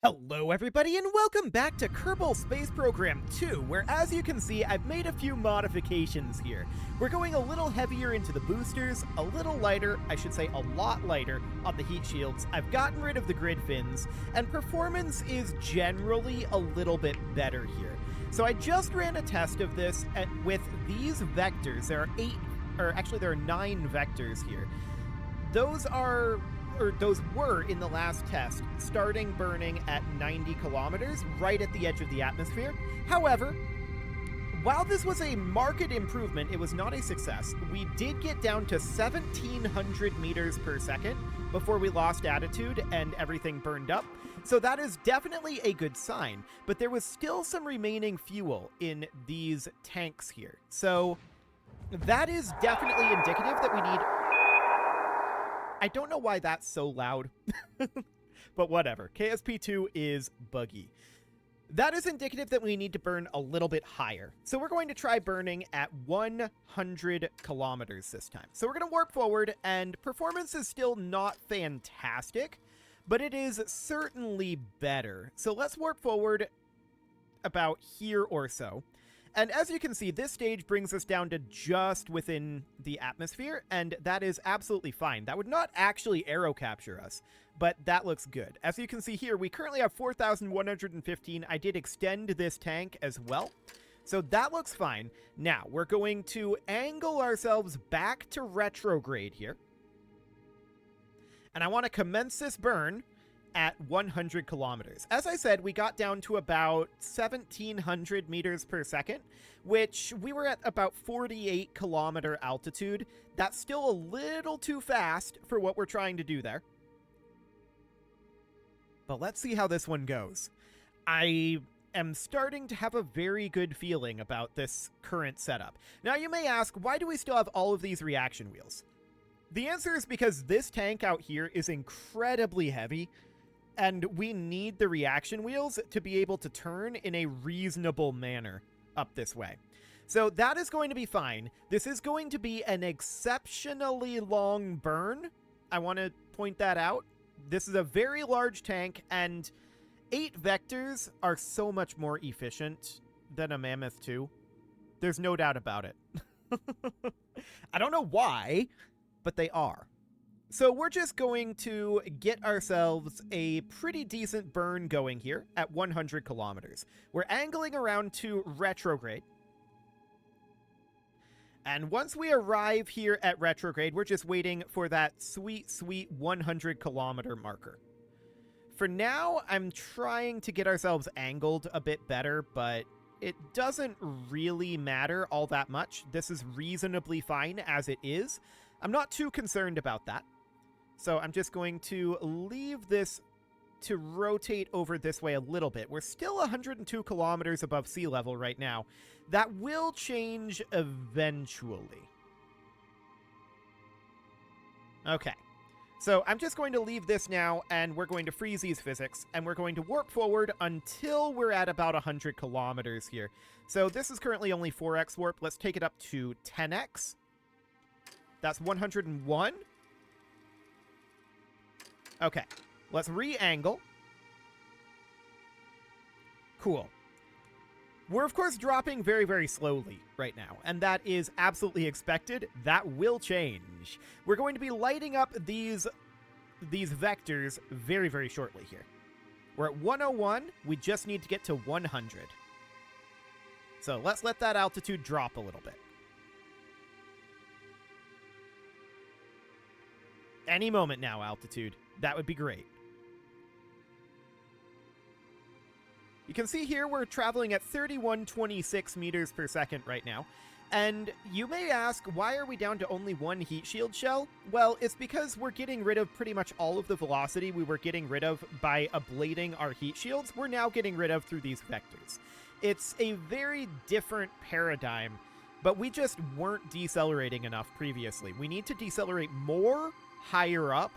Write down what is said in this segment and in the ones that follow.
Hello everybody and welcome back to Kerbal Space Program 2, where as you can see I've made a few modifications here. We're going a little heavier into the boosters, a little lighter, I should say a lot lighter, on the heat shields. I've gotten rid of the grid fins, and performance is generally a little bit better here. So I just ran a test of this with these vectors. There are 9 vectors here. Those were in the last test, starting burning at 90 kilometers, right at the edge of the atmosphere. However, while this was a marked improvement, it was not a success. We did get down to 1,700 meters per second before we lost attitude and everything burned up. So that is definitely a good sign, but there was still some remaining fuel in these tanks here. So that is definitely indicative that we need... I don't know why that's so loud, but whatever. KSP2 is buggy. That is indicative that we need to burn a little bit higher. So we're going to try burning at 100 kilometers this time. So we're going to warp forward, and performance is still not fantastic, but it is certainly better. So let's warp forward about here or so. And as you can see, this stage brings us down to just within the atmosphere, and that is absolutely fine. That would not actually aero capture us, but that looks good. As you can see here, we currently have 4,115. I did extend this tank as well, so that looks fine. Now, we're going to angle ourselves back to retrograde here, and I want to commence this burn at 100 kilometers. As I said, we got down to about 1,700 meters per second, which we were at about 48 kilometer altitude. That's still a little too fast for what we're trying to do there. But let's see how this one goes. I am starting to have a very good feeling about this current setup. Now you may ask, why do we still have all of these reaction wheels? The answer is because this tank out here is incredibly heavy, and we need the reaction wheels to be able to turn in a reasonable manner up this way. So that is going to be fine. This is going to be an exceptionally long burn. I want to point that out. This is a very large tank, and 8 vectors are so much more efficient than a Mammoth 2. There's no doubt about it. I don't know why, but they are. So we're just going to get ourselves a pretty decent burn going here at 100 kilometers. We're angling around to retrograde. And once we arrive here at retrograde, we're just waiting for that sweet, sweet 100 kilometer marker. For now, I'm trying to get ourselves angled a bit better, but it doesn't really matter all that much. This is reasonably fine as it is. I'm not too concerned about that. So I'm just going to leave this to rotate over this way a little bit. We're still 102 kilometers above sea level right now. That will change eventually. Okay. So I'm just going to leave this now, and we're going to freeze these physics, and we're going to warp forward until we're at about 100 kilometers here. So this is currently only 4x warp. Let's take it up to 10x. That's 101. Okay, let's re-angle. Cool. We're, of course, dropping very, very slowly right now, and that is absolutely expected. That will change. We're going to be lighting up these vectors very, very shortly here. We're at 101. We just need to get to 100. So let's let that altitude drop a little bit. Any moment now, altitude. That would be great. You can see here we're traveling at 3126 meters per second right now. And you may ask, why are we down to only 1 heat shield shell? Well, it's because we're getting rid of pretty much all of the velocity we were getting rid of by ablating our heat shields. We're now getting rid of through these vectors. It's a very different paradigm, but we just weren't decelerating enough previously. We need to decelerate more higher up,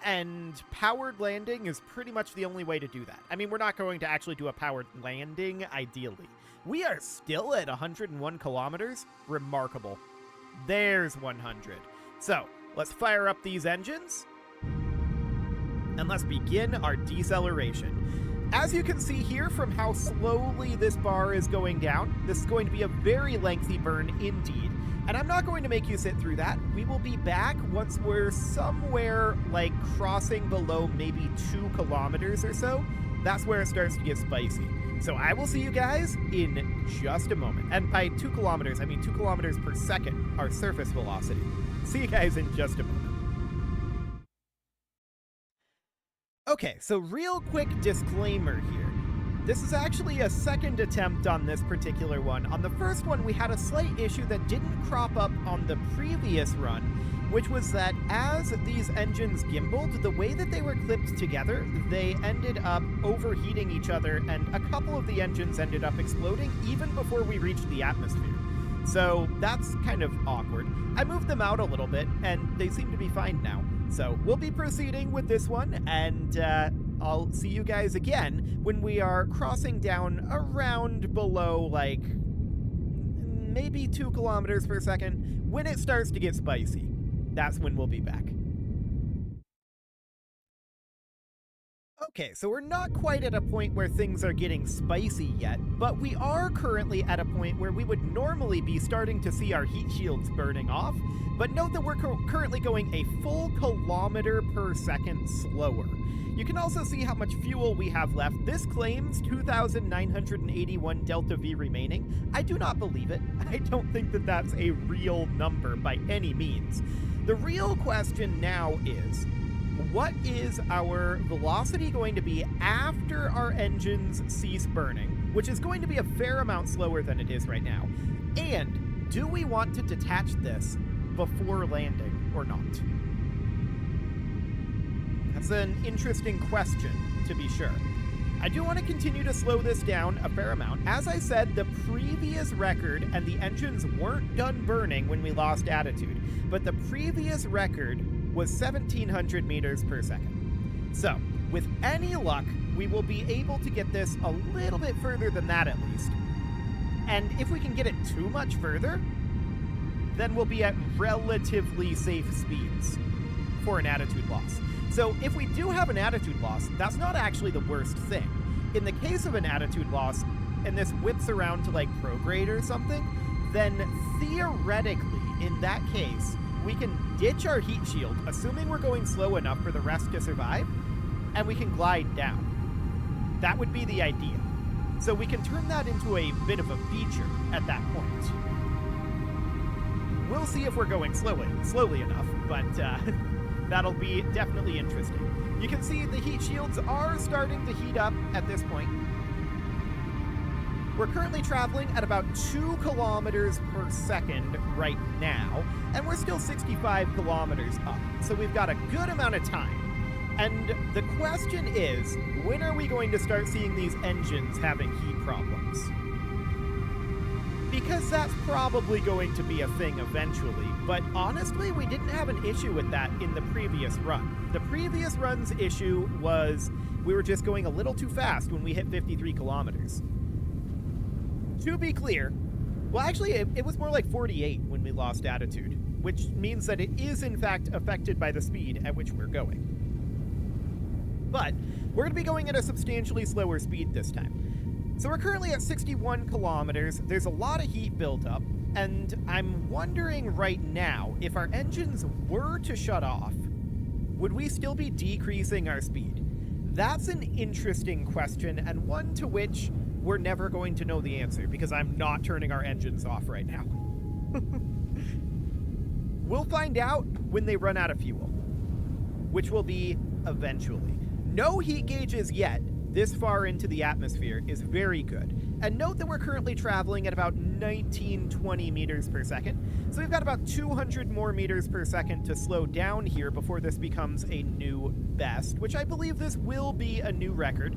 and powered landing is pretty much the only way to do that. I mean, we're not going to actually do a powered landing, ideally. We are still at 101 kilometers. Remarkable. There's 100. So, let's fire up these engines, and let's begin our deceleration. As you can see here from how slowly this bar is going down, this is going to be a very lengthy burn indeed. And I'm not going to make you sit through that. We will be back once we're somewhere like crossing below maybe 2 kilometers or so. That's where it starts to get spicy. So I will see you guys in just a moment. And by 2 kilometers, I mean 2 kilometers per second, our surface velocity. See you guys in just a moment. Okay, so real quick disclaimer here. This is actually a second attempt on this particular one. On the first one, we had a slight issue that didn't crop up on the previous run, which was that as these engines gimbaled, the way that they were clipped together, they ended up overheating each other, and a couple of the engines ended up exploding even before we reached the atmosphere. So that's kind of awkward. I moved them out a little bit, and they seem to be fine now. So we'll be proceeding with this one, and I'll see you guys again when we are crossing down around below, like, maybe 2 kilometers per second. When it starts to get spicy, that's when we'll be back. Okay, so we're not quite at a point where things are getting spicy yet, but we are currently at a point where we would normally be starting to see our heat shields burning off, but note that we're currently going a full kilometer per second slower. You can also see how much fuel we have left. This claims 2,981 delta V remaining. I do not believe it. I don't think that that's a real number by any means. The real question now is, what is our velocity going to be after our engines cease burning, which is going to be a fair amount slower than it is right now? And do we want to detach this before landing or not? That's an interesting question, to be sure. I do want to continue to slow this down a fair amount. As I said, the previous record, and the engines weren't done burning when we lost attitude, but the previous record was 1,700 meters per second. So, with any luck, we will be able to get this a little bit further than that at least. And if we can get it too much further, then we'll be at relatively safe speeds for an attitude loss. So if we do have an attitude loss, that's not actually the worst thing. In the case of an attitude loss, and this whips around to like prograde or something, then theoretically, in that case, we can ditch our heat shield, assuming we're going slow enough for the rest to survive, and we can glide down. That would be the idea. So we can turn that into a bit of a feature at that point. We'll see if we're going slowly enough, but that'll be definitely interesting. You can see the heat shields are starting to heat up at this point. We're currently traveling at about 2 kilometers per second right now, and we're still 65 kilometers up, so we've got a good amount of time. And the question is, when are we going to start seeing these engines having heat problems? Because that's probably going to be a thing eventually, but honestly, we didn't have an issue with that in the previous run. The previous run's issue was we were just going a little too fast when we hit 53 kilometers. To be clear, well, actually, it was more like 48 when we lost attitude, which means that it is, in fact, affected by the speed at which we're going. But we're going to be going at a substantially slower speed this time. So we're currently at 61 kilometers. There's a lot of heat buildup, and I'm wondering right now, if our engines were to shut off, would we still be decreasing our speed? That's an interesting question, and one to which we're never going to know the answer, because I'm not turning our engines off right now. We'll find out when they run out of fuel, which will be eventually. No heat gauges yet this far into the atmosphere is very good. And note that we're currently traveling at about 1920 meters per second. So we've got about 200 more meters per second to slow down here before this becomes a new best, which I believe this will be a new record.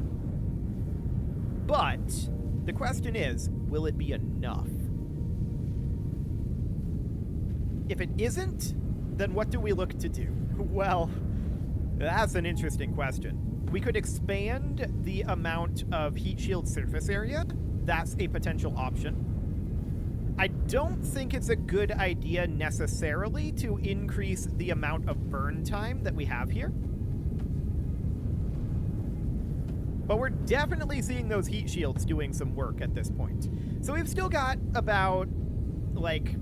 But the question is, will it be enough? If it isn't, then what do we look to do? Well, that's an interesting question. We could expand the amount of heat shield surface area. That's a potential option. I don't think it's a good idea necessarily to increase the amount of burn time that we have here. But we're definitely seeing those heat shields doing some work at this point. So we've still got about, like,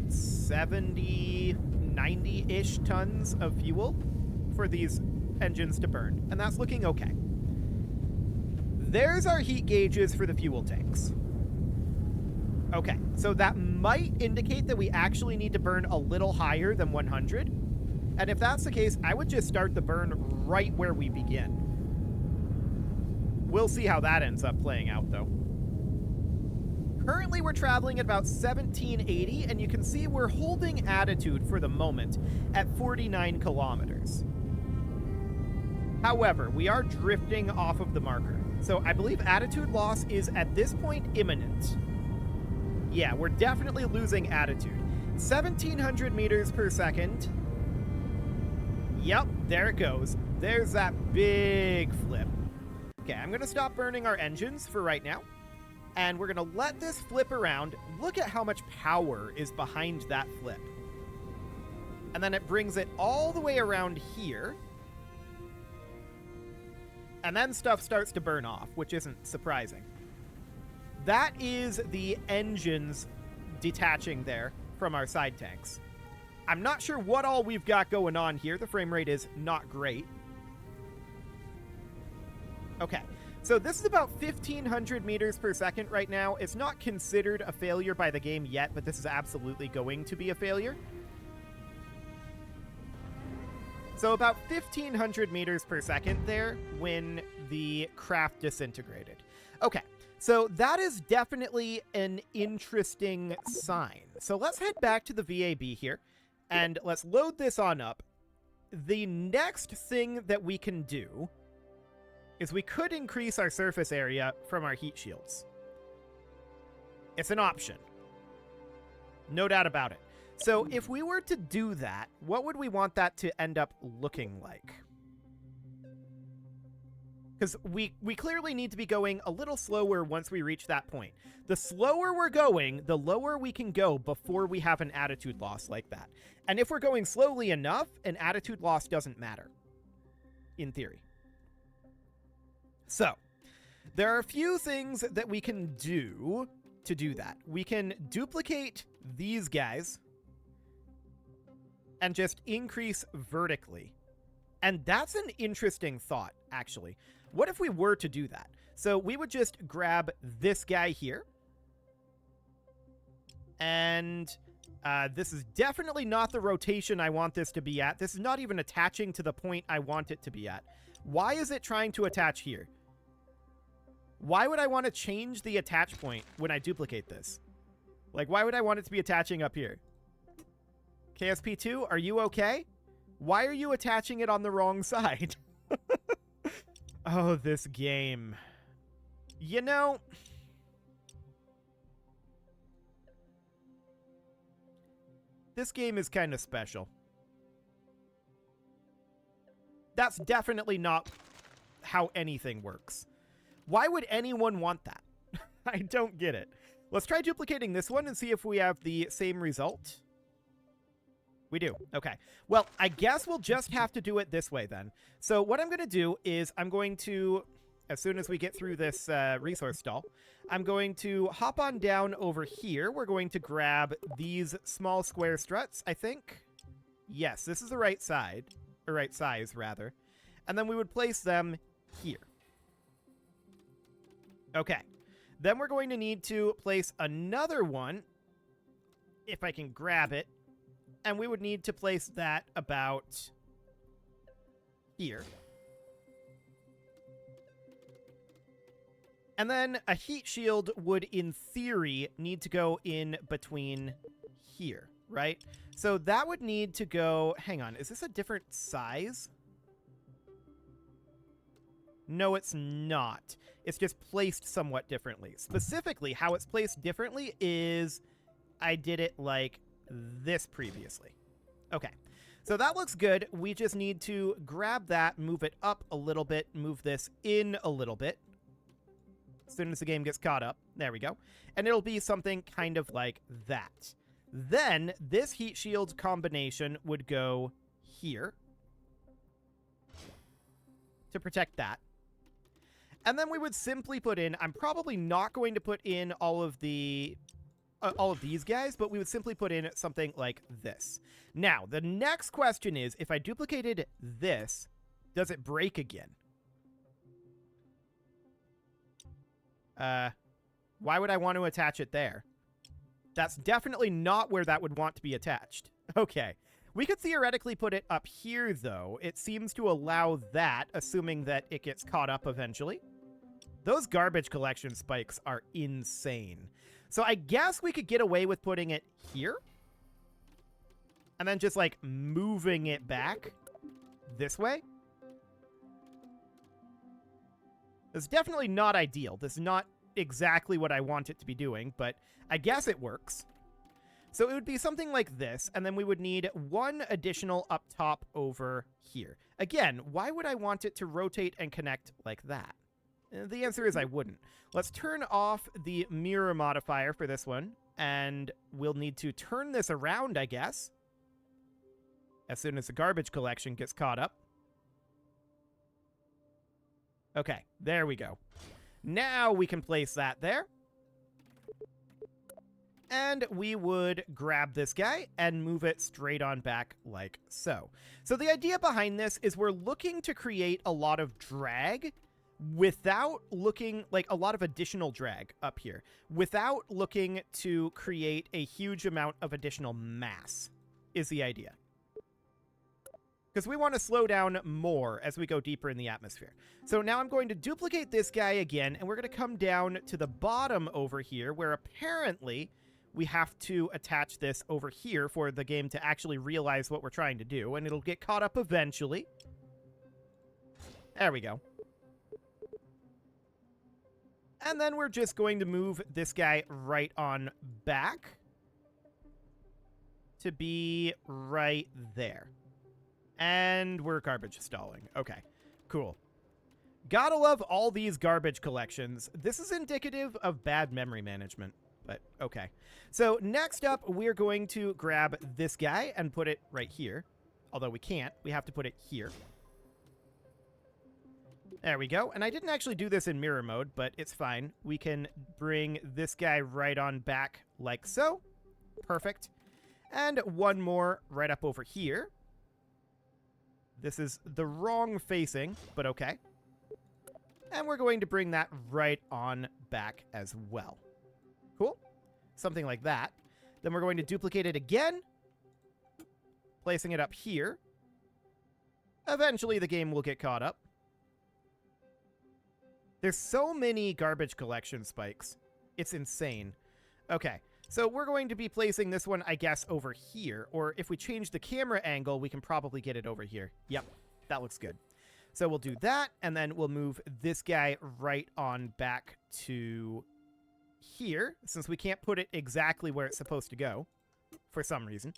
70, 90-ish tons of fuel for these engines to burn, and that's looking okay. There's our heat gauges for the fuel tanks. Okay, so that might indicate that we actually need to burn a little higher than 100. And if that's the case, I would just start the burn right where we begin. We'll see how that ends up playing out, though. Currently, we're traveling at about 1780, and you can see we're holding attitude for the moment at 49 kilometers. However, we are drifting off of the marker, so I believe attitude loss is at this point imminent. Yeah, we're definitely losing attitude. 1,700 meters per second. Yep, there it goes. There's that big flip. Okay, I'm going to stop burning our engines for right now. And we're going to let this flip around. Look at how much power is behind that flip. And then it brings it all the way around here. And then stuff starts to burn off, which isn't surprising. That is the engines detaching there from our side tanks. I'm not sure what all we've got going on here. The frame rate is not great. Okay, so this is about 1,500 meters per second right now. It's not considered a failure by the game yet, but this is absolutely going to be a failure. So about 1,500 meters per second there when the craft disintegrated. Okay, so that is definitely an interesting sign. So let's head back to the VAB here, and let's load this on up. The next thing that we can do is we could increase our surface area from our heat shields. It's an option. No doubt about it. So if we were to do that, what would we want that to end up looking like? Because we clearly need to be going a little slower once we reach that point. The slower we're going, the lower we can go before we have an attitude loss like that. And if we're going slowly enough, an attitude loss doesn't matter, in theory. So, there are a few things that we can do to do that. We can duplicate these guys and just increase vertically. And that's an interesting thought, actually. What if we were to do that? So we would just grab this guy here. And this is definitely not the rotation I want this to be at. This is not even attaching to the point I want it to be at. Why is it trying to attach here? Why would I want to change the attach point when I duplicate this? Like, why would I want it to be attaching up here? KSP2, are you okay? Why are you attaching it on the wrong side? Oh, this game. You know, this game is kind of special. That's definitely not how anything works. Why would anyone want that? I don't get it. Let's try duplicating this one and see if we have the same result. We do. Okay. Well, I guess we'll just have to do it this way then. So what I'm going to do is I'm going to, as soon as we get through this resource stall, I'm going to hop on down over here. We're going to grab these small square struts, I think. Yes, this is the right side, or right size, rather. And then we would place them here. Okay. Then we're going to need to place another one, if I can grab it. And we would need to place that about here. And then a heat shield would, in theory, need to go in between here, right? So that would need to go... Hang on, is this a different size? No, it's not. It's just placed somewhat differently. Specifically, how it's placed differently is I did it like this previously. Okay, so that looks good. We just need to grab that, move it up a little bit, move this in a little bit. As soon as the game gets caught up. There we go. And it'll be something kind of like that. Then this heat shield combination would go here to protect that. And then we would simply put in, I'm probably not going to put in all of these guys, but we would simply put in something like this. Now, the next question is, if I duplicated this, does it break again? Why would I want to attach it there? That's definitely not where that would want to be attached. Okay. We could theoretically put it up here, though. It seems to allow that, assuming that it gets caught up eventually. Those garbage collection spikes are insane. So I guess we could get away with putting it here. And then just, like, moving it back this way. It's definitely not ideal. This is not exactly what I want it to be doing, but I guess it works. So it would be something like this, and then we would need one additional up top over here. Again, why would I want it to rotate and connect like that? The answer is I wouldn't. Let's turn off the mirror modifier for this one, and we'll need to turn this around, I guess, as soon as the garbage collection gets caught up. Okay, there we go. Now we can place that there. And we would grab this guy and move it straight on back like so. So the idea behind this is we're looking to create a lot of drag without looking like a lot of additional drag up here, without looking to create a huge amount of additional mass is the idea. Because we want to slow down more as we go deeper in the atmosphere. So now I'm going to duplicate this guy again, and we're going to come down to the bottom over here, where apparently we have to attach this over here for the game to actually realize what we're trying to do, and it'll get caught up eventually. There we go. And then we're just going to move this guy right on back to be right there. And we're garbage stalling. Okay, cool. Gotta love all these garbage collections. This is indicative of bad memory management, but okay. So next up, we're going to grab this guy and put it right here. Although we can't. We have to put it here. There we go. And I didn't actually do this in mirror mode, but it's fine. We can bring this guy right on back like so. Perfect. And one more right up over here. This is the wrong facing, but okay. And we're going to bring that right on back as well. Cool. Something like that. Then we're going to duplicate it again, placing it up here. Eventually, the game will get caught up. There's so many garbage collection spikes. It's insane. Okay. So we're going to be placing this one, I guess, over here. Or if we change the camera angle, we can probably get it over here. Yep, that looks good. So we'll do that, and then we'll move this guy right on back to here, since we can't put it exactly where it's supposed to go for some reason.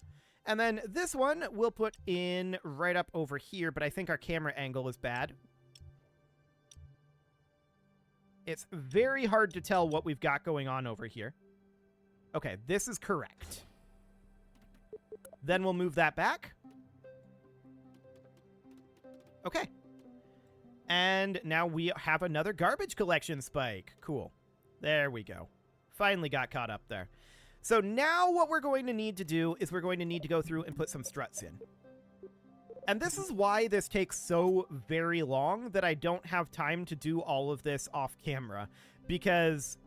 And then this one we'll put in right up over here, but I think our camera angle is bad. It's very hard to tell what we've got going on over here. Okay, this is correct. Then we'll move that back. Okay. And now we have another garbage collection spike. Cool. There we go. Finally got caught up there. So now what we're going to need to do is we're going to need to go through and put some struts in. And this is why this takes so very long that I don't have time to do all of this off camera. Because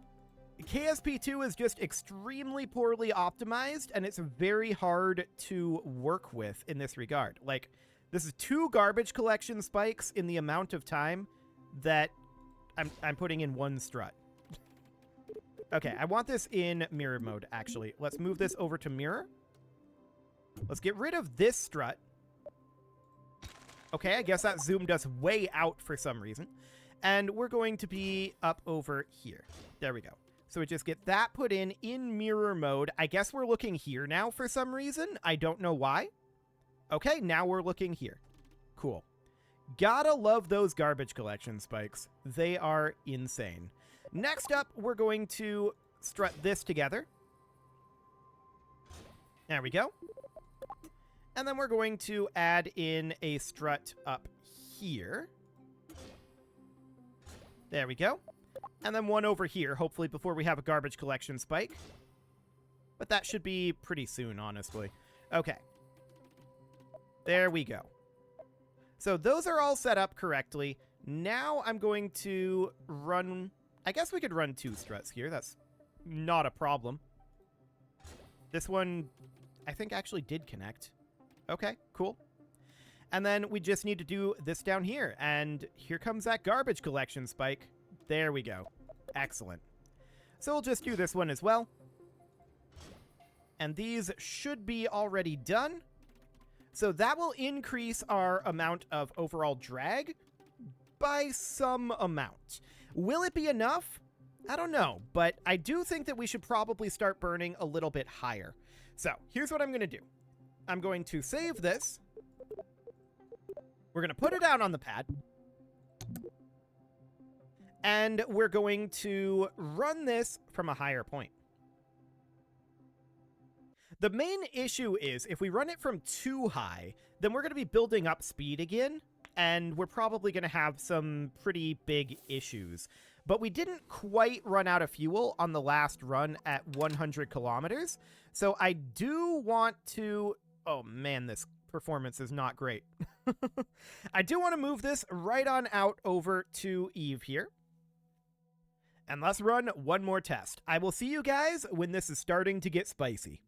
KSP2 is just extremely poorly optimized, and it's very hard to work with in this regard. Like, this is 2 garbage collection spikes in the amount of time that I'm putting in one strut. Okay, I want this in mirror mode, actually. Let's move this over to mirror. Let's get rid of this strut. Okay, I guess that zoomed us way out for some reason. And we're going to be up over here. There we go. So we just get that put in mirror mode. I guess we're looking here now for some reason. I don't know why. Okay, now we're looking here. Cool. Gotta love those garbage collection spikes. They are insane. Next up, we're going to strut this together. There we go. And then we're going to add in a strut up here. There we go. And then one over here, hopefully before we have a garbage collection spike. But that should be pretty soon, honestly. Okay. There we go. So those are all set up correctly. Now I'm going to run... I guess we could run 2 struts here. That's not a problem. This one, I think, actually did connect. Okay, cool. And then we just need to do this down here. And here comes that garbage collection spike. There we go. Excellent. So we'll just do this one as well. And these should be already done. So that will increase our amount of overall drag by some amount. Will it be enough? I don't know, but I do think that we should probably start burning a little bit higher. So here's what I'm going to do. I'm going to save this. We're going to put it out on the pad. And we're going to run this from a higher point. The main issue is if we run it from too high, then we're going to be building up speed again, and we're probably going to have some pretty big issues. But we didn't quite run out of fuel on the last run at 100 kilometers, so I do want to... Oh man, this performance is not great. I do want to move this right on out over to Eve here. And let's run one more test. I will see you guys when this is starting to get spicy.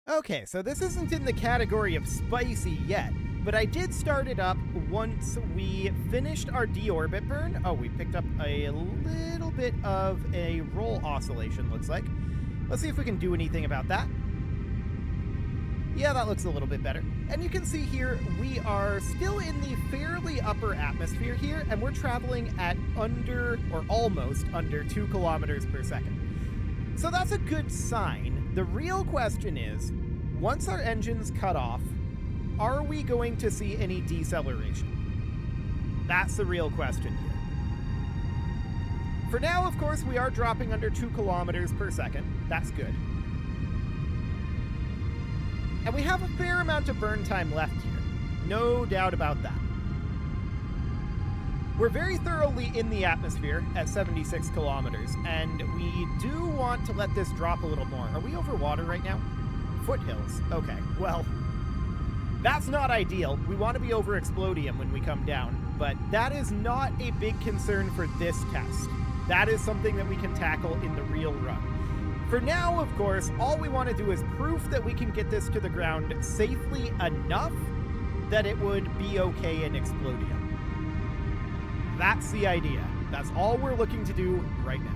Okay, so this isn't in the category of spicy yet, but I did start it up once we finished our deorbit burn. Oh, we picked up a little bit of a roll oscillation, looks like. Let's see if we can do anything about that. Yeah, that looks a little bit better. And you can see here, we are still in the fairly upper atmosphere here, and we're traveling at under, or almost under, 2 kilometers per second. So that's a good sign. The real question is, once our engines cut off, are we going to see any deceleration? That's the real question here. For now, of course, we are dropping under 2 kilometers per second. That's good. And we have a fair amount of burn time left here. No doubt about that. We're very thoroughly in the atmosphere at 76 kilometers, and we do want to let this drop a little more. Are we over water right now? Foothills. Okay, well, that's not ideal. We want to be over explodium when we come down, but that is not a big concern for this test. That is something that we can tackle in the real run. For now, of course, all we want to do is proof that we can get this to the ground safely enough that it would be okay in explodium. That's the idea. That's all we're looking to do right now.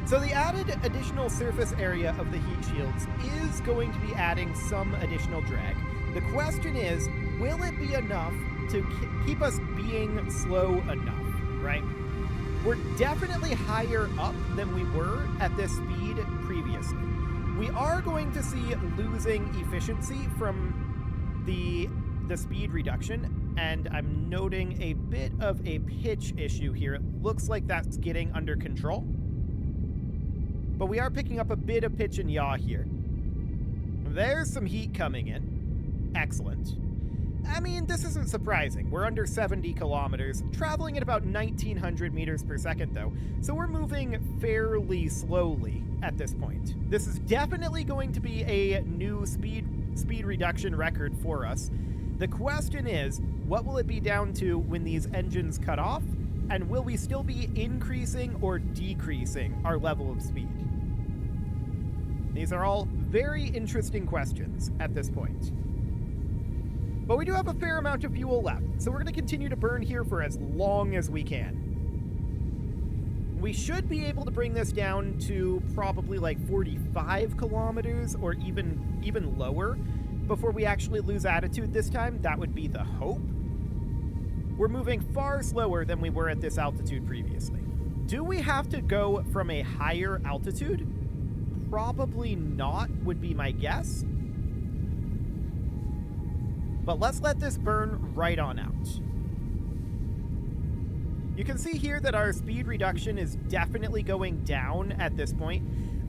So the added additional surface area of the heat shields is going to be adding some additional drag. The question is, will it be enough to keep us being slow enough, right? We're definitely higher up than we were at this speed previously. We are going to see losing efficiency from the speed reduction, and I'm noting a bit of a pitch issue here. It looks like that's getting under control. But we are picking up a bit of pitch and yaw here. There's some heat coming in. Excellent. I mean, this isn't surprising. We're under 70 kilometers, traveling at about 1900 meters per second though, so we're moving fairly slowly at this point. This is definitely going to be a new speed reduction record for us. The question is, what will it be down to when these engines cut off? And will we still be increasing or decreasing our level of speed? These are all very interesting questions at this point. But we do have a fair amount of fuel left, so we're going to continue to burn here for as long as we can. We should be able to bring this down to probably like 45 kilometers or even lower before we actually lose attitude this time. That would be the hope. We're moving far slower than we were at this altitude previously. Do we have to go from a higher altitude? Probably not, would be my guess. But let's let this burn right on out. You can see here that our speed reduction is definitely going down at this point.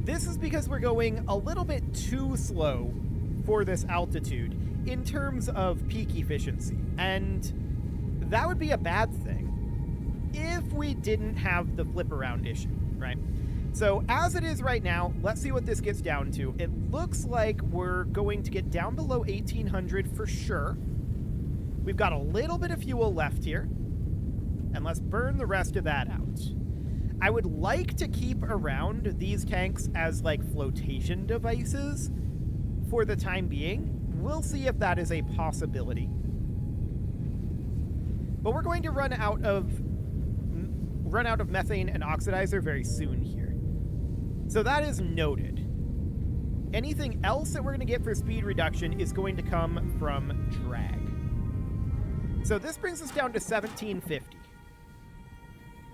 This is because we're going a little bit too slow for this altitude in terms of peak efficiency. And that would be a bad thing if we didn't have the flip around issue, right? So as it is right now, let's see what this gets down to. It looks like we're going to get down below 1800 for sure. We've got a little bit of fuel left here, and let's burn the rest of that out. I would like to keep around these tanks as like flotation devices for the time being. We'll see if that is a possibility. But we're going to run out of methane and oxidizer very soon here. So that is noted. Anything else that we're going to get for speed reduction is going to come from drag. So this brings us down to 1750.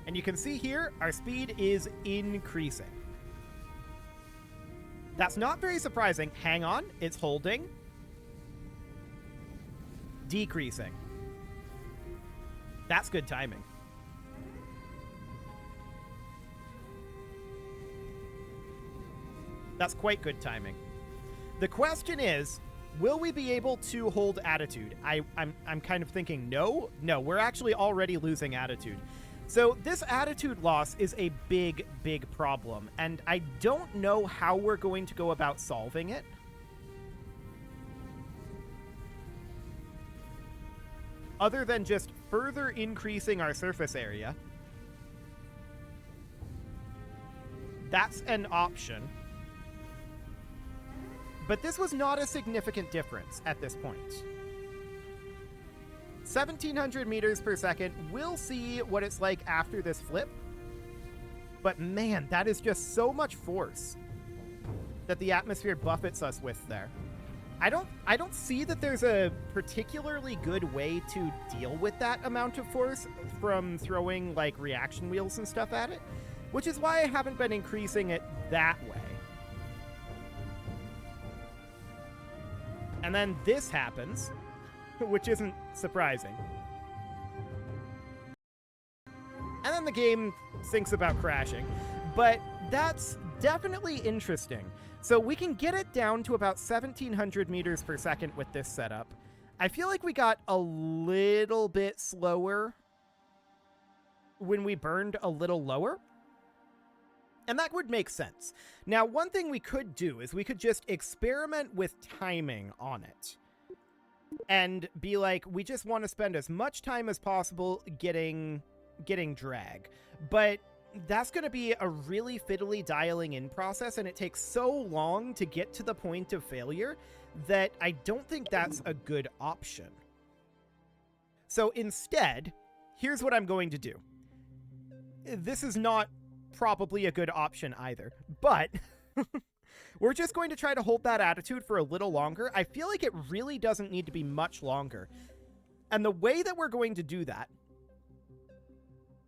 And you can see here, our speed is increasing. That's not very surprising. Hang on, it's holding. Decreasing. That's good timing. That's quite good timing. The question is, will we be able to hold attitude? I'm kind of thinking no. No, we're actually already losing attitude. So this attitude loss is a big, big problem, and I don't know how we're going to go about solving it. Other than just further increasing our surface area. That's an option. But this was not a significant difference at this point. 1700 meters per second. We'll see what it's like after this flip. But man, that is just so much force that the atmosphere buffets us with there. I don't see that there's a particularly good way to deal with that amount of force from throwing like reaction wheels and stuff at it, which is why I haven't been increasing it that way. And then this happens, which isn't surprising. And then the game thinks about crashing. But that's definitely interesting. So we can get it down to about 1700 meters per second with this setup. I feel like we got a little bit slower when we burned a little lower. And that would make sense. Now, one thing we could do is we could just experiment with timing on it. And be like, we just want to spend as much time as possible getting drag. But that's going to be a really fiddly dialing in process, and it takes so long to get to the point of failure that I don't think that's a good option. So instead, here's what I'm going to do. This is not probably a good option either, but we're just going to try to hold that attitude for a little longer. I feel like it really doesn't need to be much longer. And the way that we're going to do that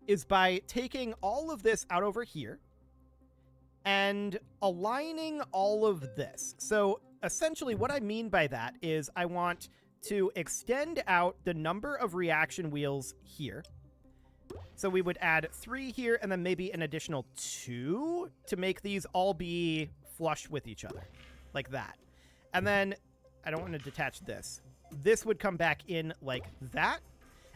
is by taking all of this out over here and aligning all of this. So essentially what I mean by that is I want to extend out the number of reaction wheels here. So we would add 3 here and then maybe an additional 2 to make these all be flush with each other, like that. And then I don't want to detach this. This would come back in like that.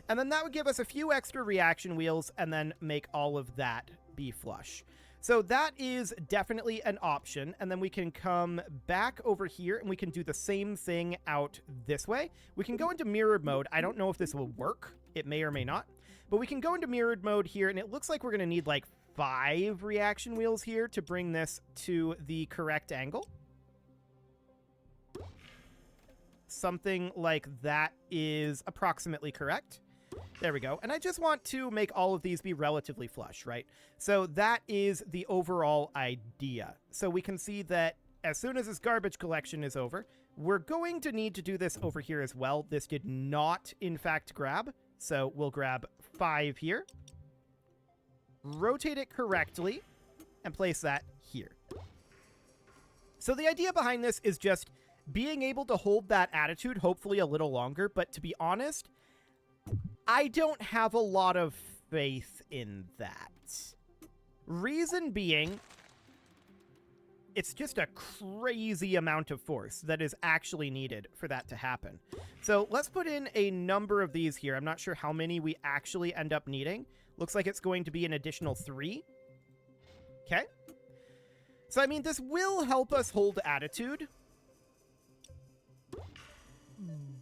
And then that would give us a few extra reaction wheels and then make all of that be flush. So that is definitely an option. And then we can come back over here and we can do the same thing out this way. We can go into mirrored mode. I don't know if this will work. It may or may not. But we can go into mirrored mode here, and it looks like we're going to need like 5 reaction wheels here to bring this to the correct angle. Something like that is approximately correct. There we go. And I just want to make all of these be relatively flush, right? So that is the overall idea. So we can see that as soon as this garbage collection is over, we're going to need to do this over here as well. This did not, in fact, grab. So we'll grab 5 here, rotate it correctly, and place that here. So the idea behind this is just being able to hold that attitude, hopefully a little longer. But to be honest, I don't have a lot of faith in that. Reason being it's just a crazy amount of force that is actually needed for that to happen. So let's put in a number of these here. I'm not sure how many we actually end up needing. Looks like it's going to be an additional 3. Okay. So, I mean, this will help us hold attitude,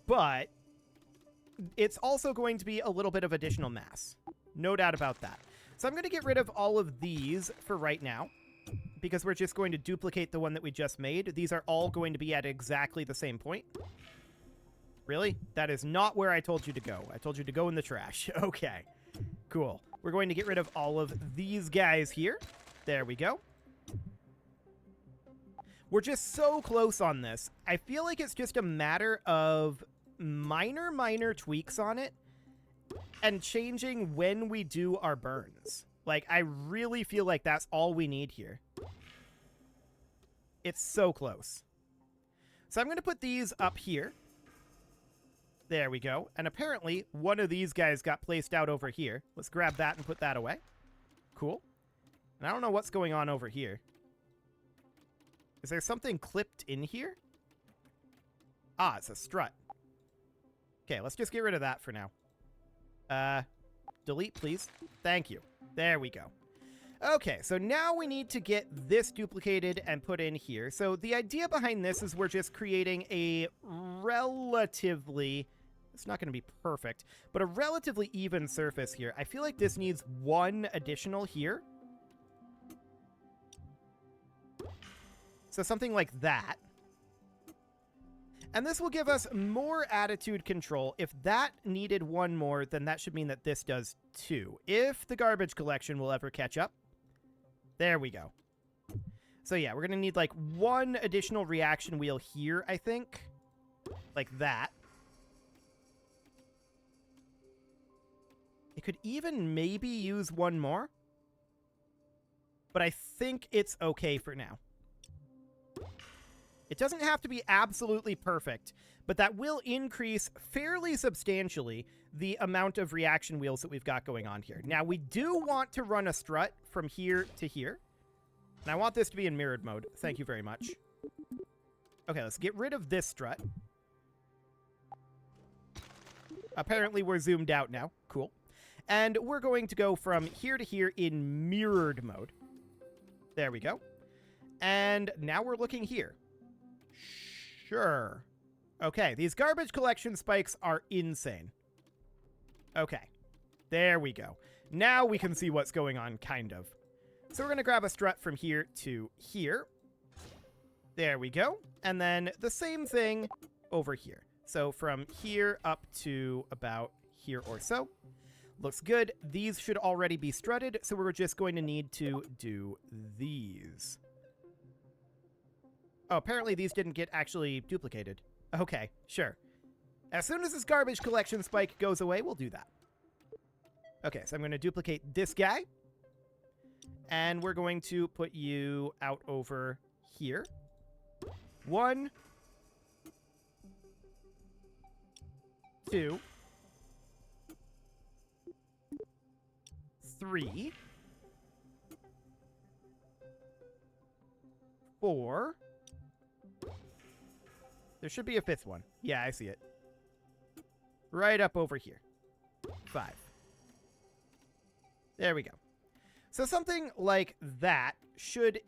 but it's also going to be a little bit of additional mass. No doubt about that. So I'm going to get rid of all of these for right now, because we're just going to duplicate the one that we just made. These are all going to be at exactly the same point. Really? That is not where I told you to go. I told you to go in the trash. Okay. Cool. We're going to get rid of all of these guys here. There we go. We're just so close on this. I feel like it's just a matter of minor tweaks on it and changing when we do our burns. Like, I really feel like that's all we need here. It's so close. So I'm going to put these up here. There we go. And apparently, one of these guys got placed out over here. Let's grab that and put that away. Cool. And I don't know what's going on over here. Is there something clipped in here? Ah, it's a strut. Okay, let's just get rid of that for now. Delete, please. Thank you. There we go. Okay, so now we need to get this duplicated and put in here. So the idea behind this is we're just creating a relatively... It's not going to be perfect, but a relatively even surface here. I feel like this needs one additional here. So something like that. And this will give us more attitude control. If that needed one more, then that should mean that this does 2. If the garbage collection will ever catch up. There we go. So yeah, we're going to need like one additional reaction wheel here, I think. Like that. It could even maybe use one more. But I think it's okay for now. It doesn't have to be absolutely perfect, but that will increase fairly substantially the amount of reaction wheels that we've got going on here. Now, we do want to run a strut from here to here, and I want this to be in mirrored mode. Thank you very much. Okay, let's get rid of this strut. Apparently, we're zoomed out now. Cool. And we're going to go from here to here in mirrored mode. There we go. And now we're looking here. Sure. Okay, these garbage collection spikes are insane. Okay, there we go. Now we can see what's going on, kind of. So we're going to grab a strut from here to here. There we go. And then the same thing over here. So from here up to about here or so. Looks good. These should already be strutted, so we're just going to need to do these. Oh, apparently these didn't get actually duplicated. Okay, sure. As soon as this garbage collection spike goes away, we'll do that. Okay, so I'm going to duplicate this guy. And we're going to put you out over here. 1, 2, 3, 4. There should be a 5th one. Yeah, I see it. Right up over here. 5. There we go. So something like that should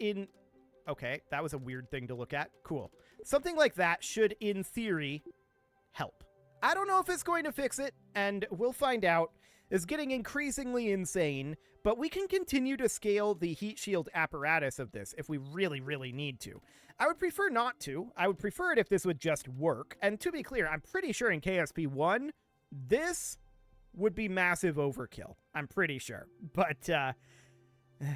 Okay, that was a weird thing to look at. Cool. Something like that should, in theory, help. I don't know if it's going to fix it, and we'll find out. It's getting increasingly insane, but we can continue to scale the heat shield apparatus of this if we really, really need to. I would prefer not to. I would prefer it if this would just work. And to be clear, I'm pretty sure in KSP 1, this would be massive overkill. I'm pretty sure. But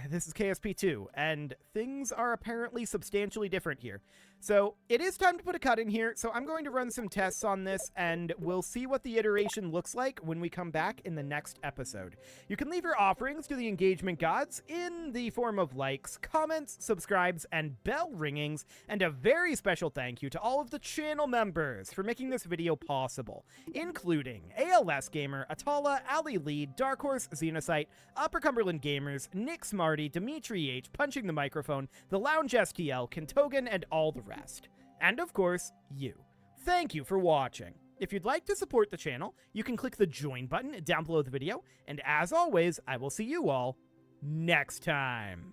this is KSP 2, and things are apparently substantially different here. So it is time to put a cut in here, so I'm going to run some tests on this, and we'll see what the iteration looks like when we come back in the next episode. You can leave your offerings to the engagement gods in the form of likes, comments, subscribes, and bell ringings, and a very special thank you to all of the channel members for making this video possible, including ALS Gamer, Atala, Ali Lee, Dark Horse, Xenocyte, Upper Cumberland Gamers, Nick Smarty, Dimitri H, Punching the Microphone, The Lounge STL, Kentogan, and all the rest. And of course, you. Thank you for watching. If you'd like to support the channel, you can click the join button down below the video, and as always, I will see you all next time.